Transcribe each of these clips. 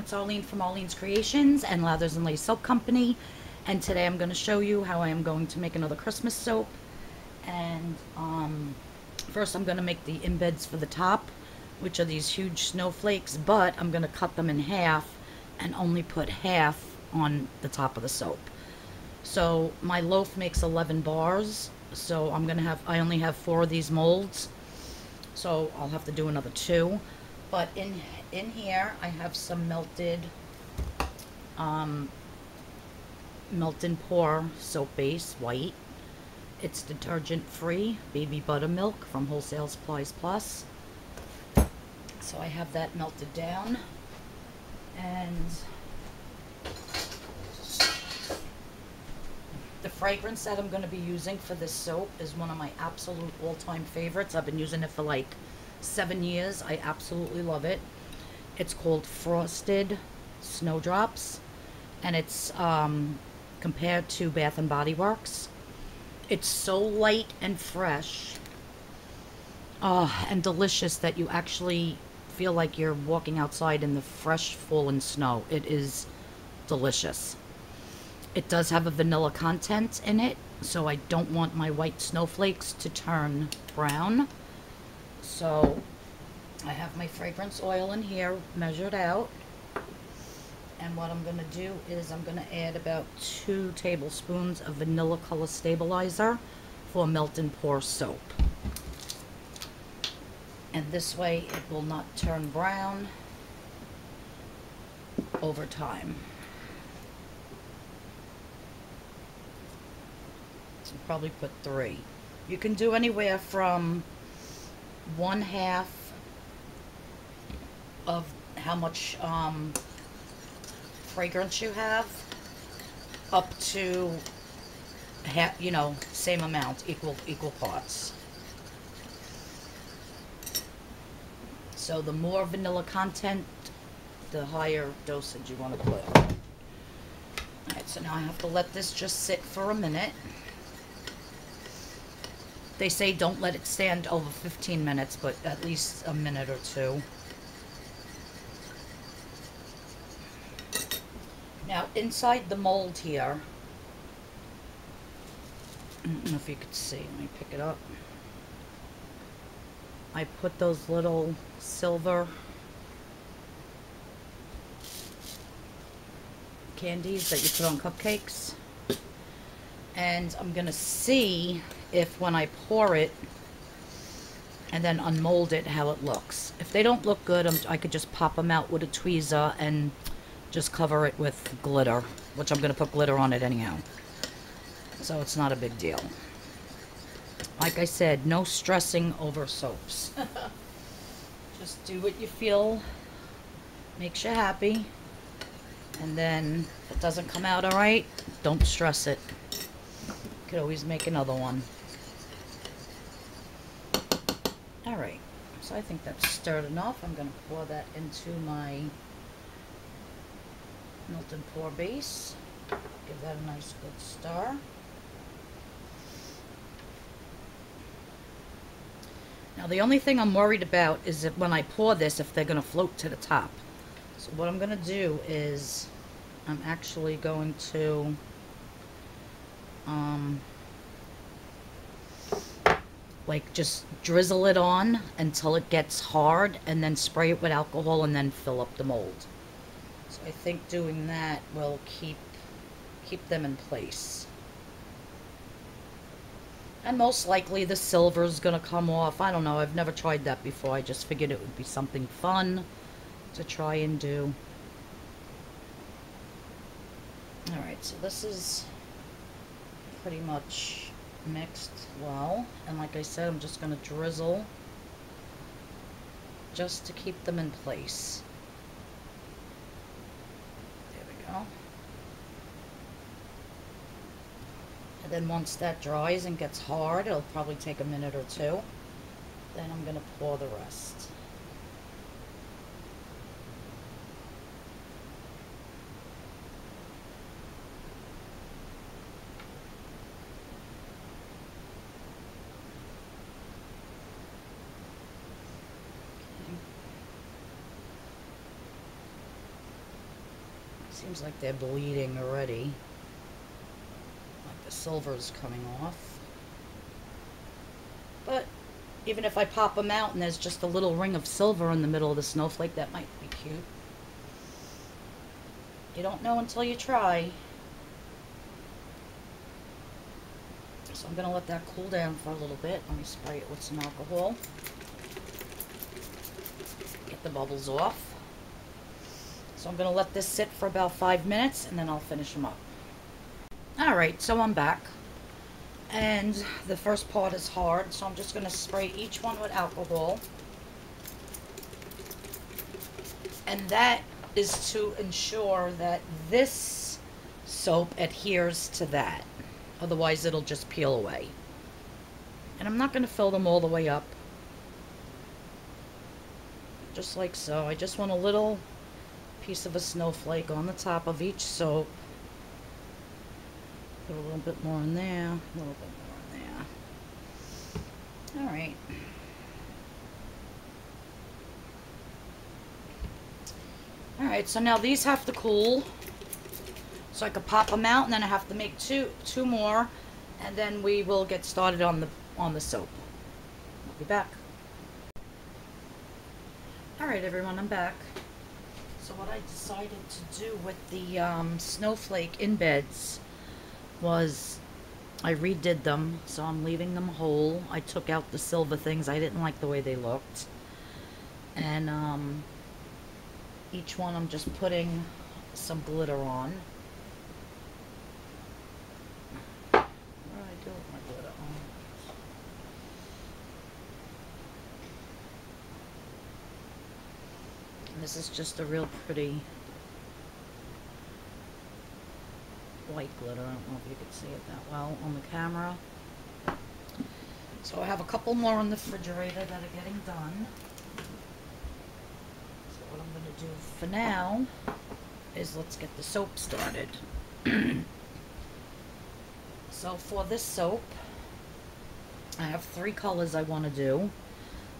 it's Arlene from Arlene's Creations and Lathers and Lace Soap Company, and today I'm going to show you how I am going to make another Christmas soap. And first I'm going to make the embeds for the top, which are these huge snowflakes, but I'm going to cut them in half and only put half on the top of the soap. So my loaf makes 11 bars, so I only have 4 of these molds, so I'll have to do another 2. But in here I have some melted melt and pour soap base, white. It's detergent free, baby buttermilk from Wholesale Supplies Plus. So I have that melted down, and the fragrance that I'm going to be using for this soap is one of my absolute all-time favorites. I've been using it for like 7 years. I absolutely love it. It's called Frosted Snowdrops, and it's compared to Bath and Body Works. It's so light and fresh, and delicious that you actually feel like you're walking outside in the fresh fallen snow. It is delicious. It does have a vanilla content in it, so I don't want my white snowflakes to turn brown. So I have my fragrance oil in here measured out, and what I'm going to do is I'm going to add about 2 tablespoons of vanilla color stabilizer for melt and pour soap. And this way it will not turn brown over time. So probably put 3. You can do anywhere from 1/2 of how much fragrance you have up to half, same amount, equal parts. So the more vanilla content, the higher dosage you want to put. Alright, so now I have to let this just sit for a minute. They say don't let it stand over 15 minutes, but at least a minute or 2. Now, inside the mold here, I don't know if you could see, let me pick it up. I put those little silver candies that you put on cupcakes. And I'm going to see if when I pour it and then unmold it, how it looks. If they don't look good, I could just pop them out with a tweezer and just cover it with glitter, which I'm going to put glitter on it anyhow. So it's not a big deal. Like I said, no stressing over soaps. Just do what you feel makes you happy. And then if it doesn't come out alright, don't stress it. You could always make another one. Alright, so I think that's stirred enough. I'm going to pour that into my melt and pour base. Give that a nice good stir. Now the only thing I'm worried about is that when I pour this, if they're going to float to the top. So what I'm going to do is I'm actually going to like just drizzle it on until it gets hard, and then spray it with alcohol and then fill up the mold. So I think doing that will keep them in place. And most likely the silver is going to come off. I don't know. I've never tried that before. I just figured it would be something fun to try and do. Alright, so this is pretty much mixed well. And like I said, I'm just going to drizzle just to keep them in place. There we go. And then once that dries and gets hard, it'll probably take a minute or 2. Then I'm going to pour the rest. Seems like they're bleeding already. Like the silver's coming off. But even if I pop them out and there's just a little ring of silver in the middle of the snowflake, that might be cute. You don't know until you try. So I'm going to let that cool down for a little bit. Let me spray it with some alcohol. Get the bubbles off. So I'm going to let this sit for about 5 minutes and then I'll finish them up. Alright, so I'm back. And the first part is hard, so I'm just going to spray each one with alcohol. And that is to ensure that this soap adheres to that. Otherwise, it'll just peel away. And I'm not going to fill them all the way up. Just like so. I just want a little piece of a snowflake on the top of each soap. Put a little bit more in there, a little bit more in there. Alright. Alright, so now these have to cool. So I could pop them out and then I have to make two more and then we will get started on the soap. I'll be back. Alright everyone, I'm back. So what I decided to do with the snowflake in beds was I redid them, so I'm leaving them whole. I took out the silver things. I didn't like the way they looked. And each one I'm just putting some glitter on. What do I do with my glitter on? And this is just a real pretty white glitter. I don't know if you can see it that well on the camera. So I have a couple more in the refrigerator that are getting done. So what I'm going to do for now is let's get the soap started. So for this soap, I have 3 colors I want to do.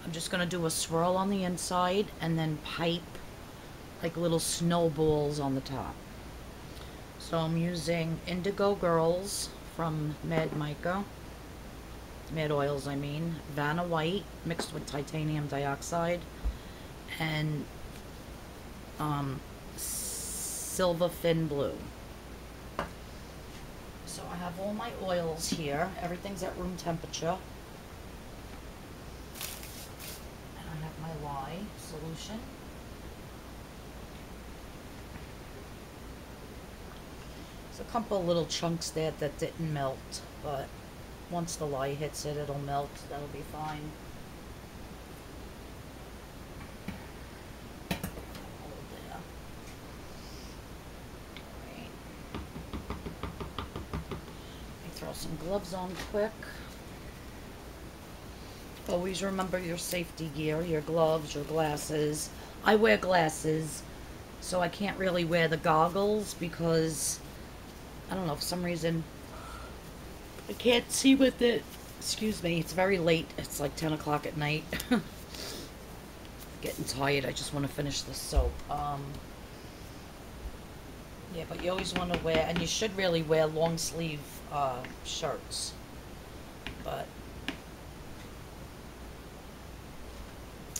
I'm just going to do a swirl on the inside and then pipe like little snowballs on the top. So I'm using Indigo Girls from Mica. Mad Oils, I mean. Vanna White mixed with titanium dioxide. And Silver Fin Blue. So I have all my oils here. Everything's at room temperature. And I have my lye solution. There's a couple of little chunks there that didn't melt, but once the lye hits it, it'll melt. That'll be fine. There. Alright. Let me throw some gloves on quick. Always remember your safety gear, your gloves, your glasses. I wear glasses, so I can't really wear the goggles because I don't know, for some reason I can't see with it. Excuse me, it's very late. It's like 10 o'clock at night. Getting tired. I just want to finish the soap. Yeah, but you always want to wear, and you should really wear long sleeve shirts. But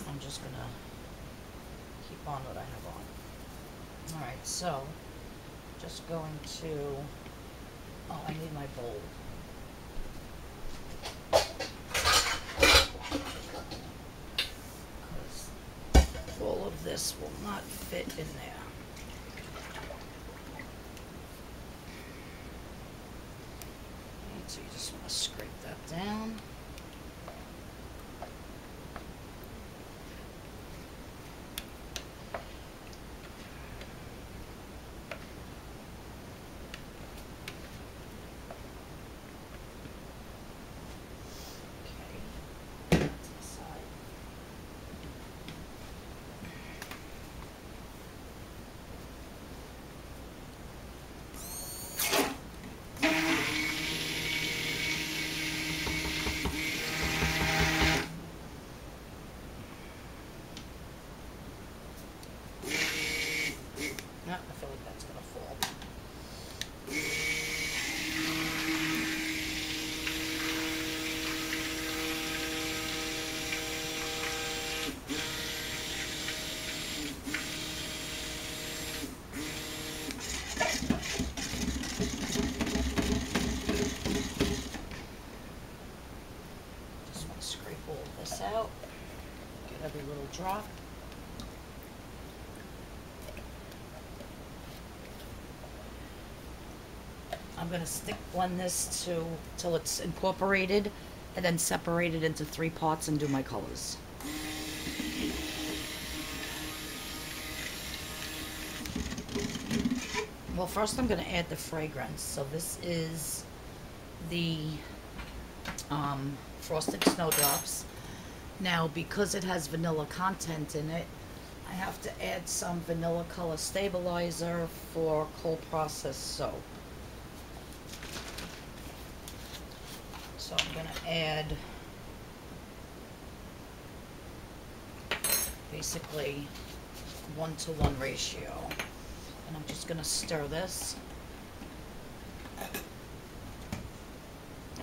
I'm just going to keep on what I have on. Alright, so just going to, oh, I need my bowl. Because all of this will not fit in there. And so you just want to scrape that down. this out. Get every little drop. I'm going to stick blend this till it's incorporated, and then separate it into 3 parts and do my colors. Well, first I'm going to add the fragrance. So this is the Frosted Snowdrops. Now, because it has vanilla content in it, I have to add some Vanilla Color Stabilizer for cold processed soap. So I'm going to add basically 1-to-1 ratio. And I'm just going to stir this.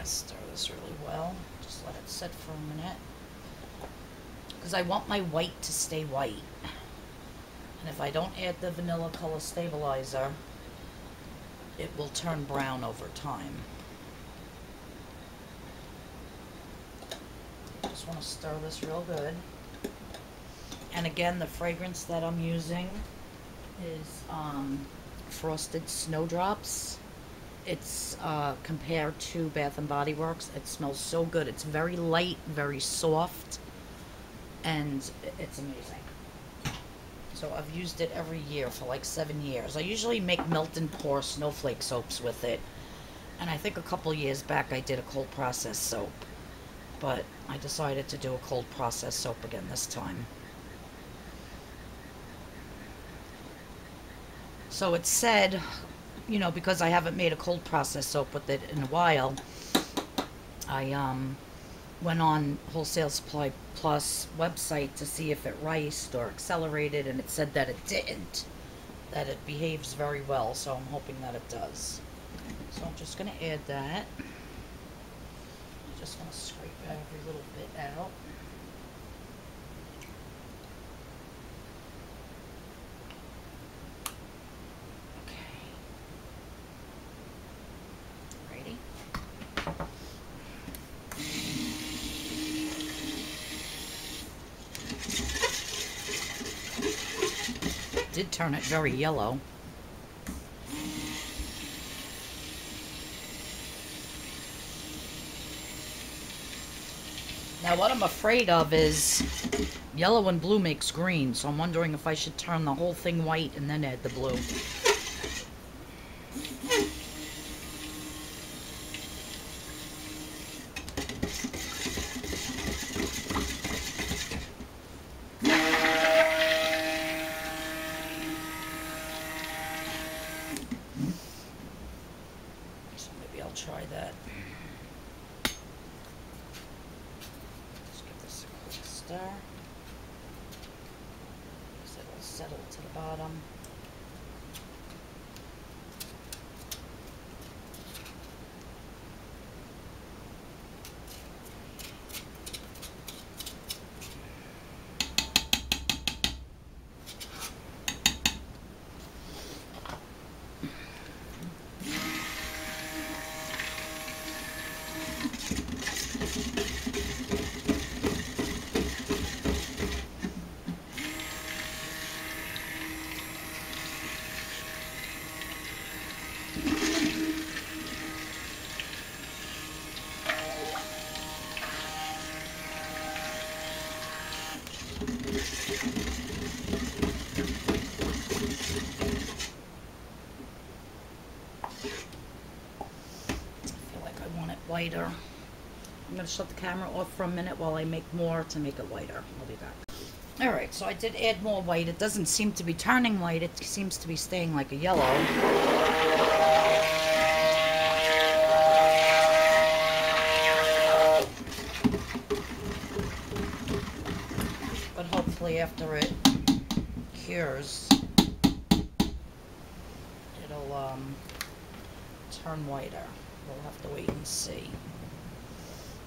Stir this really well. Just let it sit for a minute. Because I want my white to stay white. And if I don't add the Vanilla Color Stabilizer, it will turn brown over time. Just want to stir this real good. And again, the fragrance that I'm using is Frosted Snowdrops. It's compared to Bath and Body Works. It smells so good. It's very light, very soft, and it's amazing. So I've used it every year for like 7 years. I usually make melt and pour Snowflake soaps with it, and I think a couple years back I did a cold process soap, but I decided to do a cold process soap again this time. So it said, you know, because I haven't made a cold process soap with it in a while, I went on Wholesale Supply Plus website to see if it riced or accelerated, and it said that it didn't, that it behaves very well, so I'm hoping that it does. So I'm just going to add that. I'm just going to scrape every little bit out. Did turn it very yellow. Now what I'm afraid of is yellow and blue makes green, so I'm wondering if I should turn the whole thing white and then add the blue. Try that. Just give this a quick stir. So it'll settle to the bottom. Whiter. I'm going to shut the camera off for a minute while I make more to make it whiter. I'll be back. Alright, so I did add more white. It doesn't seem to be turning white. It seems to be staying like a yellow. But hopefully after it cures, it'll turn whiter. We'll have to wait and see.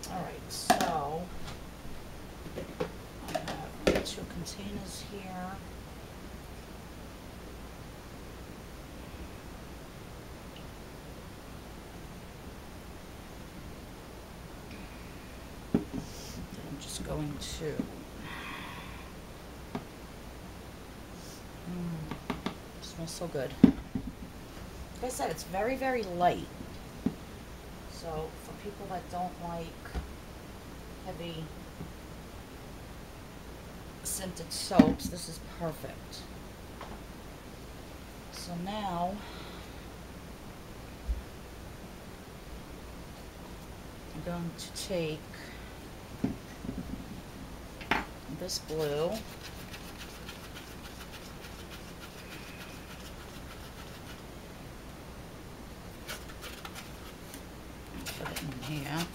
Alright, so I have 2 containers here. I'm just going to smells so good. Like I said, it's very, very light. So for people that don't like heavy scented soaps, this is perfect. So now I'm going to take this blue, put it in here.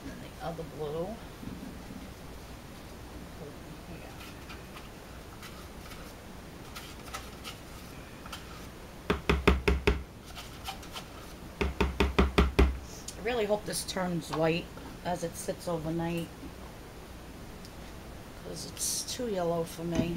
And then the other blue. I really hope this turns white as it sits overnight, because it's too yellow for me.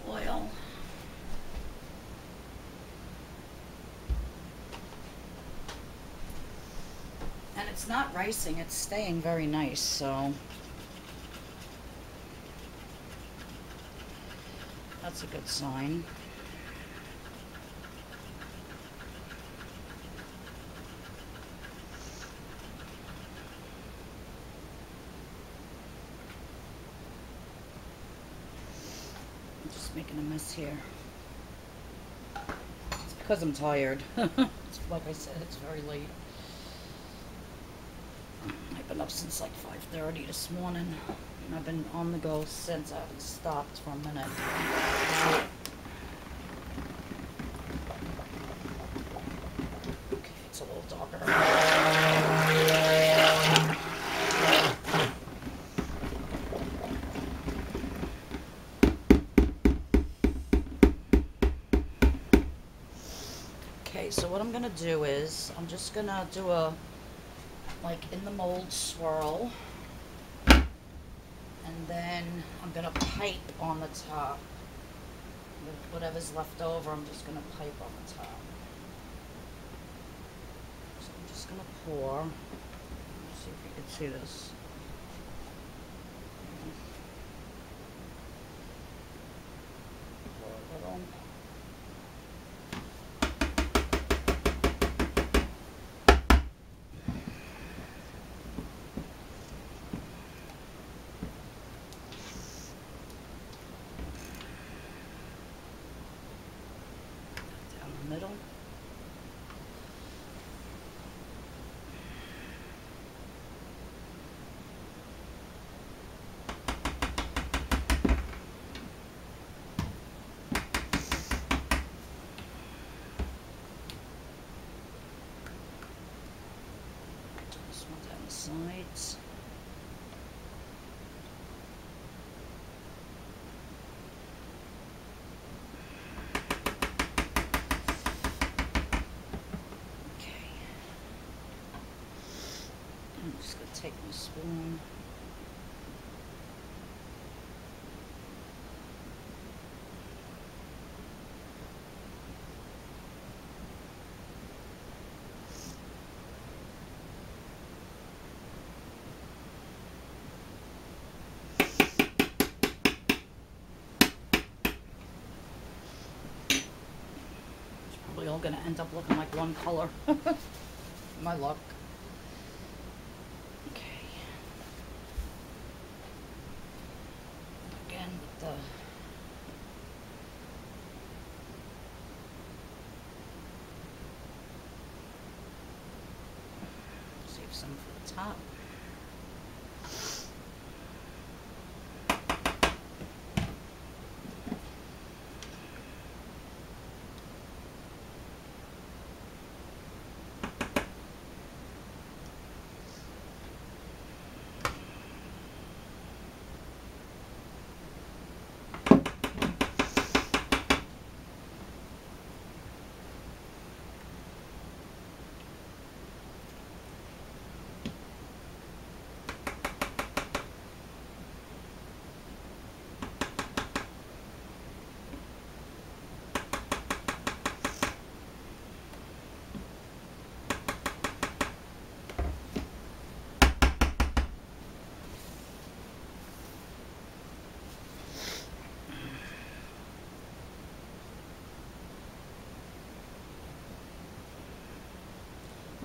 Oil. And it's not ricing, it's staying very nice, so that's a good sign. Making a mess here. It's because I'm tired. It's, like I said, it's very late. I've been up since like 5:30 this morning. And I've been on the go since. I haven't stopped for a minute. Okay, it's a little darker. So what I'm gonna do is I'm just gonna do a like in the mold swirl, and then I'm gonna pipe on the top. Whatever's left over, I'm just gonna pipe on the top. So I'm just gonna pour. Let's see if you can see this. Pour a little. Middle. This one down the sides. I'm just going to take my spoon. probably all gonna end up looking like one color. My luck. Okay. Again with the save some for the top.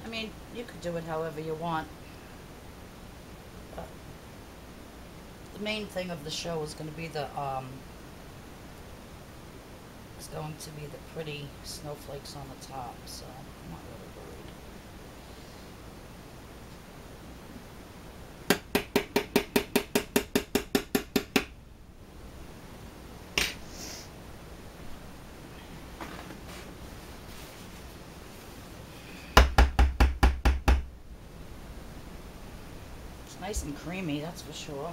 I mean, you could do it however you want. But the main thing of the show is going to be the pretty snowflakes on the top, so I'm not really worried. It's nice and creamy, that's for sure.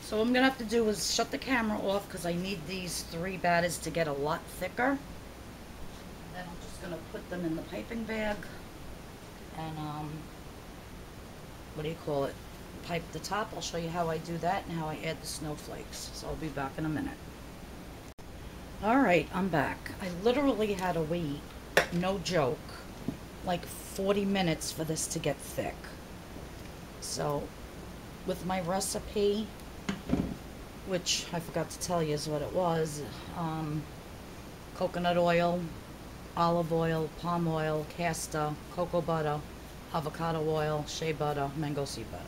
So what I'm going to have to do is shut the camera off because I need these 3 batters to get a lot thicker. And then I'm just going to put them in the piping bag and, what do you call it, pipe the top. I'll show you how I do that and how I add the snowflakes. So I'll be back in a minute. Alright, I'm back. I literally had to wait, no joke, like 40 minutes for this to get thick. So with my recipe, which I forgot to tell you is what it was, coconut oil, olive oil, palm oil, castor, cocoa butter, avocado oil, shea butter, mango seed butter.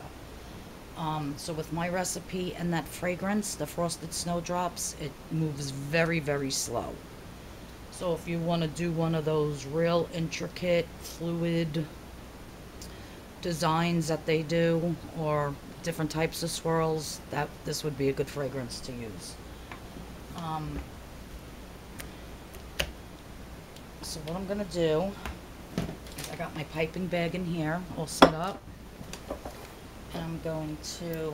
So with my recipe and that fragrance, the frosted snowdrops, it moves very, very slow. So if you want to do one of those real intricate, fluid designs that they do, or different types of swirls, this would be a good fragrance to use. So what I'm gonna do is I got my piping bag in here all set up, and I'm going to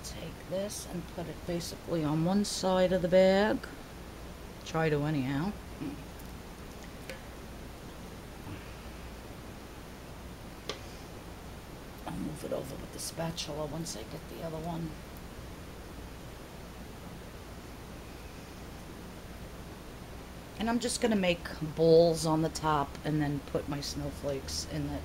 take this and put it basically on one side of the bag. Try to anyhow. I'll move it over with the spatula once I get the other one. And I'm just going to make balls on the top and then put my snowflakes in it.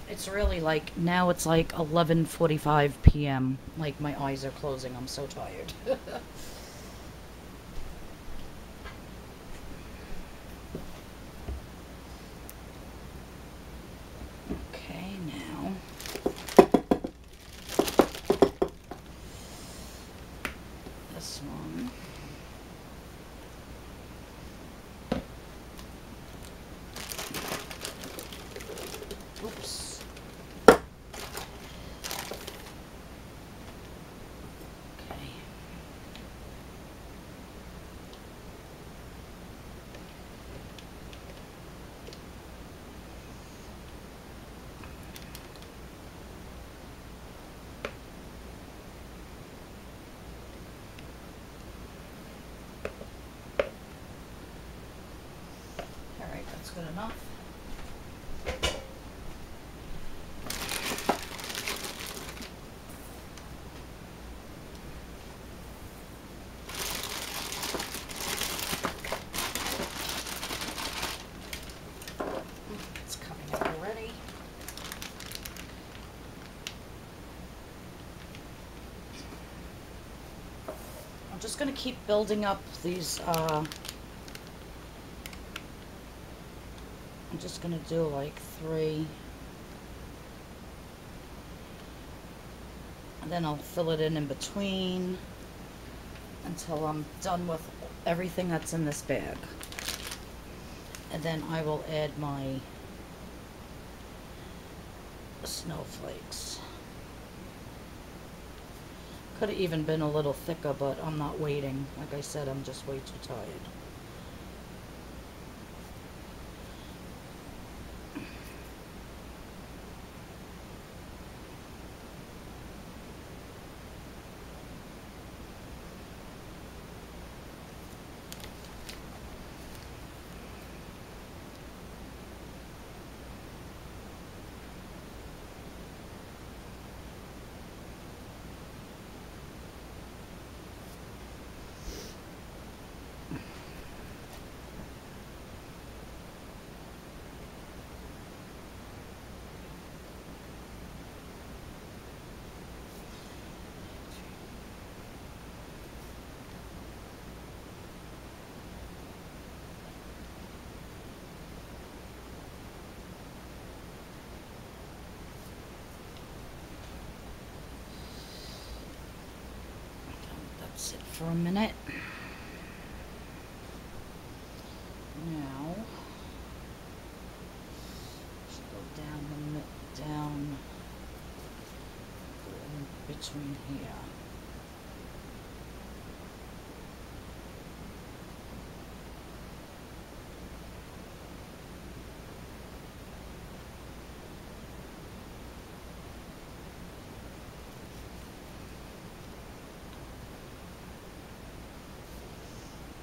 It's really like, now it's like 11:45 p.m. Like my eyes are closing, I'm so tired. Okay, now this one. Oops. Good enough. just going to keep building up these, I'm just going to do like 3. And then I'll fill it in between until I'm done with everything that's in this bag. And then I will add my snowflakes. Could have even been a little thicker, but I'm not waiting. Like I said, I'm just way too tired. Sit for a minute. Now, just go down in between here.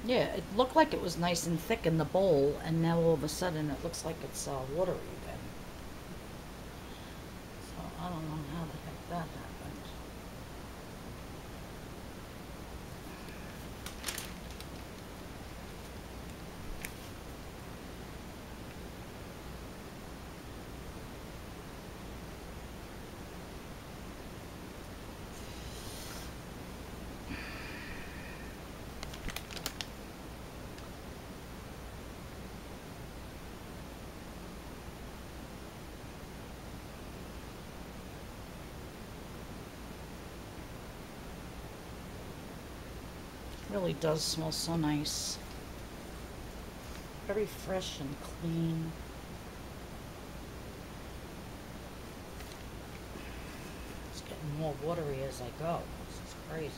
Yeah, it looked like it was nice and thick in the bowl, and now all of a sudden it looks like it's watery again. So I don't know how the heck that happened. Really does smell so nice. Very fresh and clean. It's getting more watery as I go. This is crazy.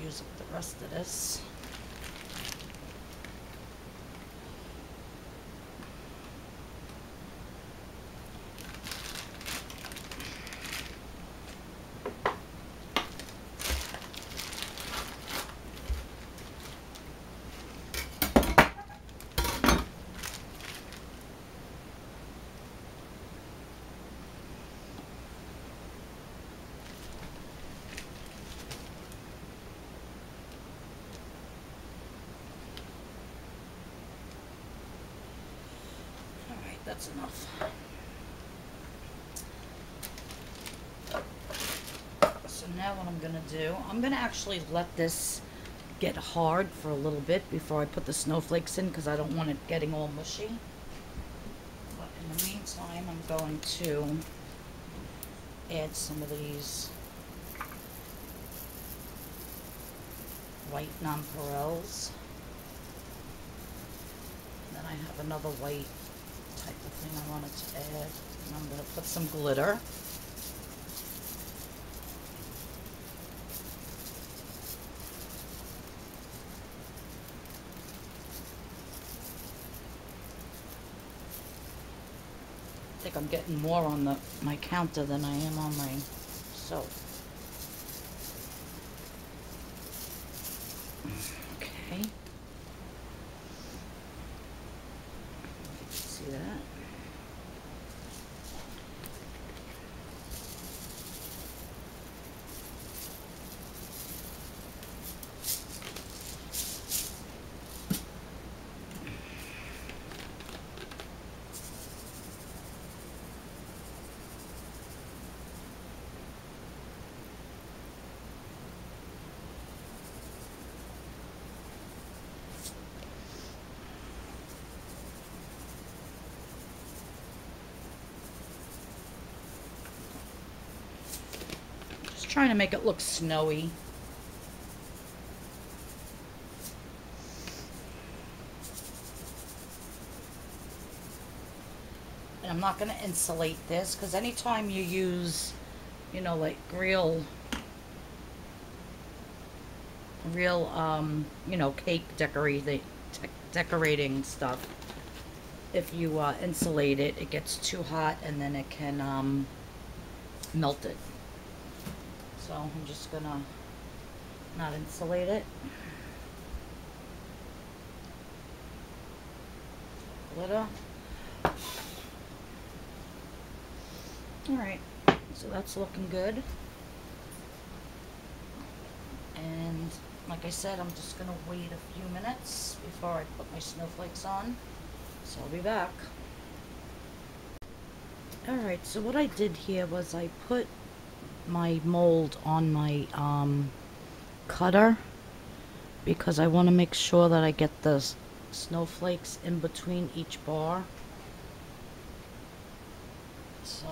Use up the rest of this. That's enough. So now what I'm gonna do, I'm gonna actually let this get hard for a little bit before I put the snowflakes in, because I don't want it getting all mushy. But in the meantime, I'm going to add some of these white nonpareils. And then I have another white type of thing I wanted to add, and I'm going to put some glitter. I think I'm getting more on my counter than I am on my soap. Okay. See that? trying to make it look snowy. And I'm not going to insulate this because anytime you use, you know, like real, you know, cake decorating stuff, if you insulate it, it gets too hot and then it can melt it. So I'm just going to not insulate it. Glitter. Alright, so that's looking good. And like I said, I'm just going to wait a few minutes before I put my snowflakes on. So I'll be back. Alright, so what I did here was I put my mold on my cutter because I want to make sure that I get the snowflakes in between each bar. So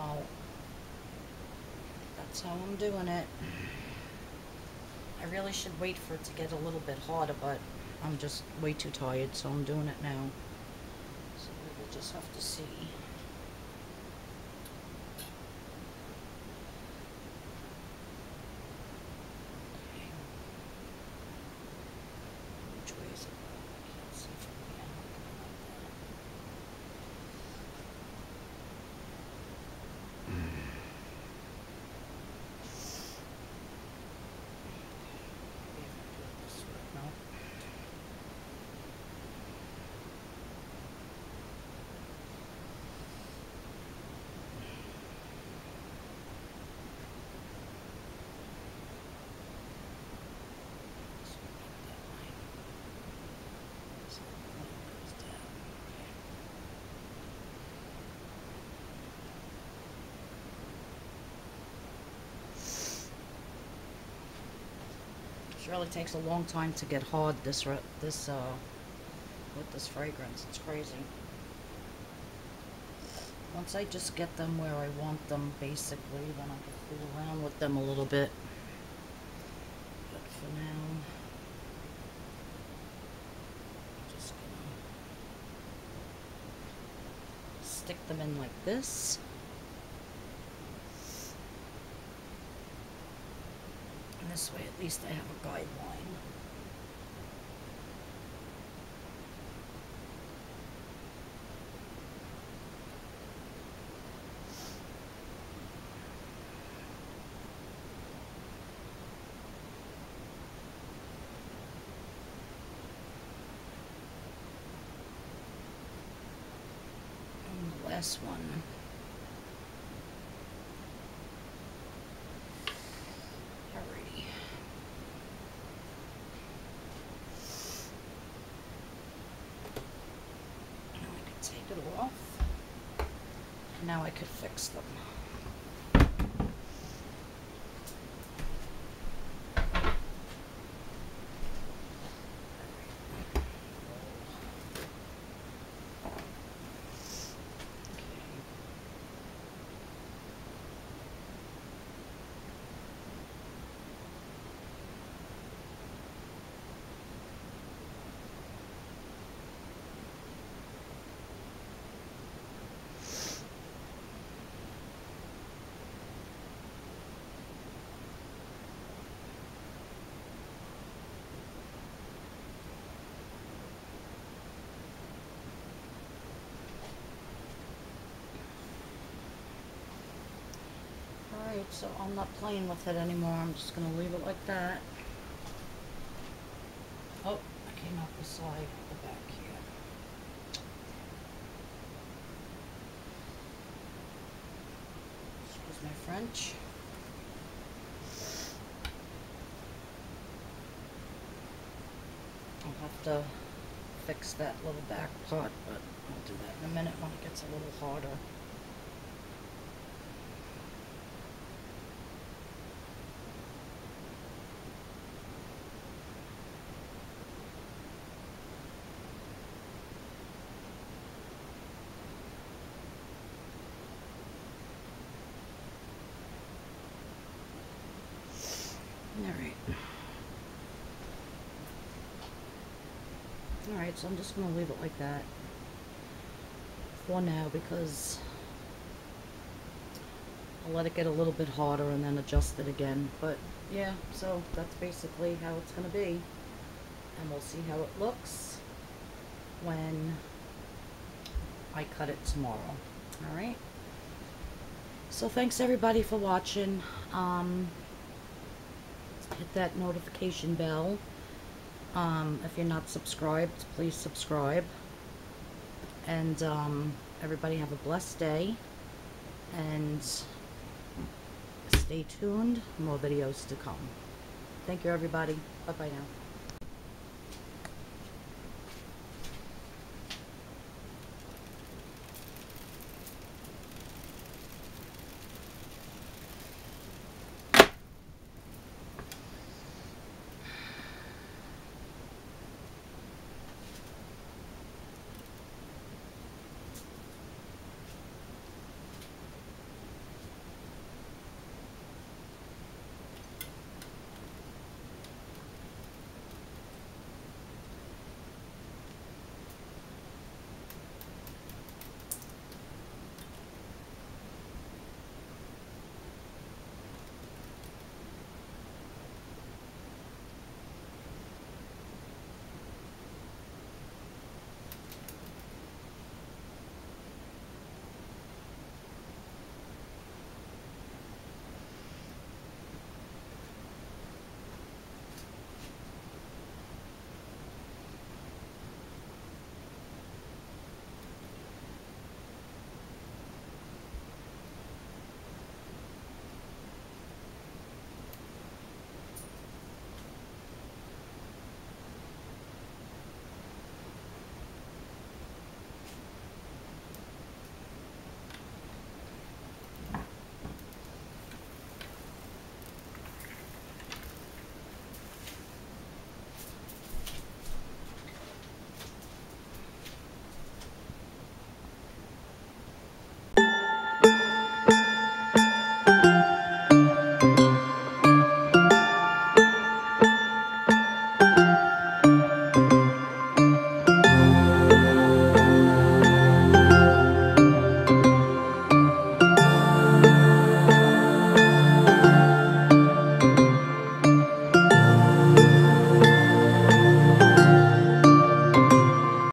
that's how I'm doing it. I really should wait for it to get a little bit harder, but I'm just way too tired, so I'm doing it now. So we'll just have to see. Which way is it? I can't see from here. It really takes a long time to get hard with this fragrance. It's crazy. Once I just get them where I want them, basically, then I can fool around with them a little bit. But for now, I'm just gonna stick them in like this. And this way, at least I have a guideline. Last one. Alrighty. Now I can take it off. And now I could fix them. Alright, so I'm not playing with it anymore. I'm just going to leave it like that. Oh, I came out the side, the back here. Excuse my French. I'll have to fix that little back part, but I'll do that in a minute when it gets a little harder. Alright, so I'm just going to leave it like that for now, because I'll let it get a little bit harder and then adjust it again. But yeah, so that's basically how it's going to be. And we'll see how it looks when I cut it tomorrow. Alright. So thanks everybody for watching. Hit that notification bell. If you're not subscribed, please subscribe. And everybody have a blessed day. And stay tuned. More videos to come. Thank you everybody. Bye bye now.